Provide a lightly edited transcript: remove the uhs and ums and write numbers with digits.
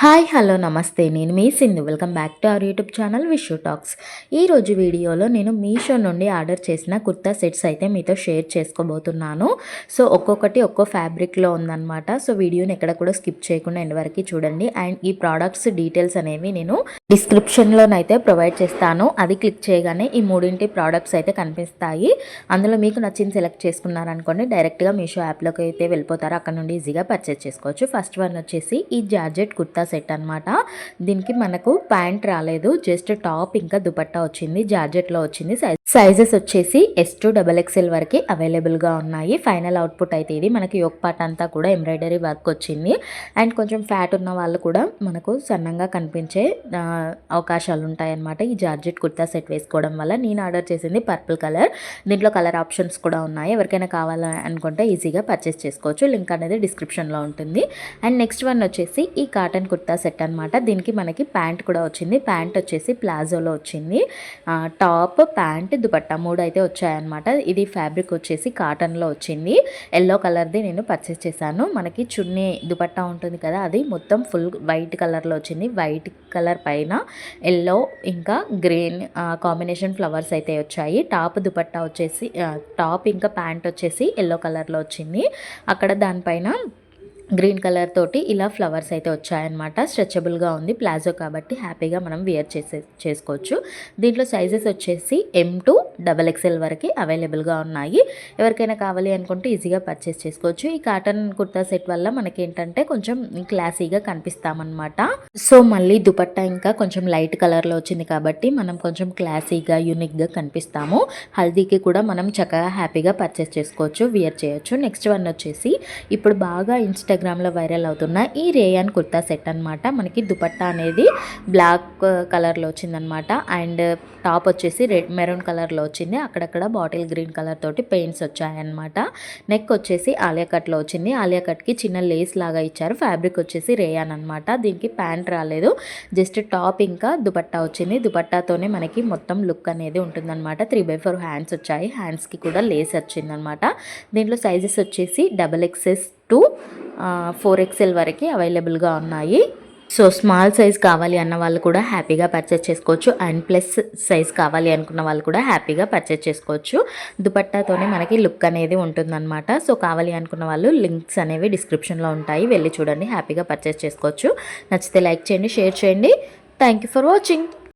Hi hello నమస్తే నేను మీ Sindhu welcome back to our YouTube channel Vishu talks. ఈరోజు వీడియోలో నేను మీషో నుండి ఆర్డర్ చేసిన కుర్తా సెట్స్ అయితే మీతో షేర్ చేసుకోబోతున్నాను. సో ఒక్కొక్కటి ఒక్కో ఫ్యాబ్రిక్లో ఉందన్నమాట. సో వీడియోని ఎక్కడ కూడా స్కిప్ చేయకుండా ఎండ్ వరకు చూడండి. అండ్ ఈ ప్రోడక్ట్స్ డీటెయిల్స్ అనేవి నేను డిస్క్రిప్షన్లోనైతే ప్రొవైడ్ చేస్తాను. అది క్లిక్ చేయగానే ఈ మూడింటి ప్రోడక్ట్స్ అయితే కనిపిస్తాయి. అందులో మీకు నచ్చింది సెలెక్ట్ చేసుకున్నారనుకోండి, డైరెక్ట్గా మీషో యాప్లోకి అయితే వెళ్ళిపోతారు. అక్కడ నుండి ఈజీగా పర్చేస్ చేసుకోవచ్చు. ఫస్ట్ వన్ వచ్చేసి ఈ జార్జెట్ కుర్తా సెట్ అనమాట. దీనికి మనకు ప్యాంట్ రాలేదు, జస్ట్ టాప్ ఇంకా దుపట్టా వచ్చింది. జార్జెట్లో వచ్చింది. సైజెస్ వచ్చేసి S2 XXL వరకు అవైలబుల్గా ఉన్నాయి. ఫైనల్ అవుట్పుట్ అయితే ఇది. మనకి యోక్ పార్ట్ అంతా కూడా ఎంబ్రాయిడరీ వర్క్ వచ్చింది. అండ్ కొంచెం ఫ్యాట్ ఉన్న వాళ్ళు కూడా మనకు సన్నంగా కనిపించే అవకాశాలు ఉంటాయన్నమాట ఈ జార్జెట్ కుర్తా సెట్ వేసుకోవడం వల్ల. నేను ఆర్డర్ చేసింది పర్పుల్ కలర్. దీంట్లో కలర్ ఆప్షన్స్ కూడా ఉన్నాయి. ఎవరికైనా కావాలనుకుంటే ఈజీగా పర్చేస్ చేసుకోవచ్చు. లింక్ అనేది డిస్క్రిప్షన్లో ఉంటుంది. అండ్ నెక్స్ట్ వన్ వచ్చేసి ఈ కాటన్ కుర్తా సెట్ అనమాట. దీనికి మనకి ప్యాంట్ కూడా వచ్చింది. ప్యాంట్ వచ్చేసి ప్లాజోలో వచ్చింది. టాప్, ప్యాంట్, దుపట్టా 3 అయితే వచ్చాయన్నమాట. ఇది ఫ్యాబ్రిక్ వచ్చేసి కాటన్లో వచ్చింది. ఎల్లో కలర్ది నేను పర్చేస్ చేశాను. మనకి చున్నీ దుపట్టా ఉంటుంది కదా, అది మొత్తం ఫుల్ వైట్ కలర్లో వచ్చింది. వైట్ కలర్ పైన ఎల్లో ఇంకా గ్రీన్ కాంబినేషన్ ఫ్లవర్స్ అయితే వచ్చాయి. టాప్ దుపట్టా వచ్చేసి టాప్ ఇంకా ప్యాంట్ వచ్చేసి ఎల్లో కలర్లో వచ్చింది. అక్కడ దానిపైన గ్రీన్ కలర్ తోటి ఇలా ఫ్లవర్స్ అయితే వచ్చాయన్నమాట. స్ట్రెచబుల్గా ఉంది, ప్లాజో కాబట్టి హ్యాపీగా మనం వేర్ చేసుకోవచ్చు. దీంట్లో సైజెస్ వచ్చేసి M2 XXL వరకు అవైలబుల్గా ఉన్నాయి. ఎవరికైనా కావాలి అనుకుంటే ఈజీగా పర్చేస్ చేసుకోవచ్చు. ఈ కాటన్ కుర్తా సెట్ వల్ల మనకి ఏంటంటే కొంచెం క్లాసీగా కనిపిస్తామన్నమాట. సో మళ్ళీ దుపట్టా ఇంకా కొంచెం లైట్ కలర్లో వచ్చింది కాబట్టి మనం కొంచెం క్లాసీగా యూనిక్గా కనిపిస్తాము. హల్దీకి కూడా మనం చక్కగా హ్యాపీగా పర్చేస్ చేసుకోవచ్చు, వేర్ చేయొచ్చు. నెక్స్ట్ వన్ వచ్చేసి ఇప్పుడు బాగా ఇన్స్టాగ్రామ్లో వైరల్ అవుతున్న ఈ రేయాన్ కుర్తా సెట్ అనమాట. మనకి దుపట్టా అనేది బ్లాక్ కలర్లో వచ్చిందనమాట. అండ్ టాప్ వచ్చేసి రెడ్ మెరూన్ కలర్లో వచ్చింది. అక్కడక్కడ బాటిల్ గ్రీన్ కలర్ తోటి పెయింట్స్ వచ్చాయన్నమాట. నెక్ వచ్చేసి ఆలియా కట్లో వచ్చింది. ఆలియా కట్కి చిన్న లేస్ లాగా ఇచ్చారు. ఫ్యాబ్రిక్ వచ్చేసి రేయాన్ అనమాట. దీనికి ప్యాంట్ రాలేదు, జస్ట్ టాప్ ఇంకా దుపట్టా వచ్చింది. దుపట్టాతోనే మనకి మొత్తం లుక్ అనేది ఉంటుందన్నమాట. 3/4 హ్యాండ్స్ వచ్చాయి. హ్యాండ్స్కి కూడా లేస్ వచ్చిందనమాట. దీంట్లో సైజెస్ వచ్చేసి XXS to 4XL వరకు అవైలబుల్గా ఉన్నాయి. సో స్మాల్ సైజ్ కావాలి అన్న వాళ్ళు కూడా హ్యాపీగా పర్చేస్ చేసుకోవచ్చు. అండ్ ప్లస్ సైజ్ కావాలి అనుకున్న వాళ్ళు కూడా హ్యాపీగా పర్చేస్ చేసుకోవచ్చు. దుపట్టాతోనే మనకి లుక్ అనేది ఉంటుందన్నమాట. సో కావాలి అనుకున్న వాళ్ళు లింక్స్ అనేవి డిస్క్రిప్షన్లో ఉంటాయి, వెళ్ళి చూడండి, హ్యాపీగా పర్చేస్ చేసుకోవచ్చు. నచ్చితే లైక్ చేయండి, షేర్ చేయండి. Thank you for watching.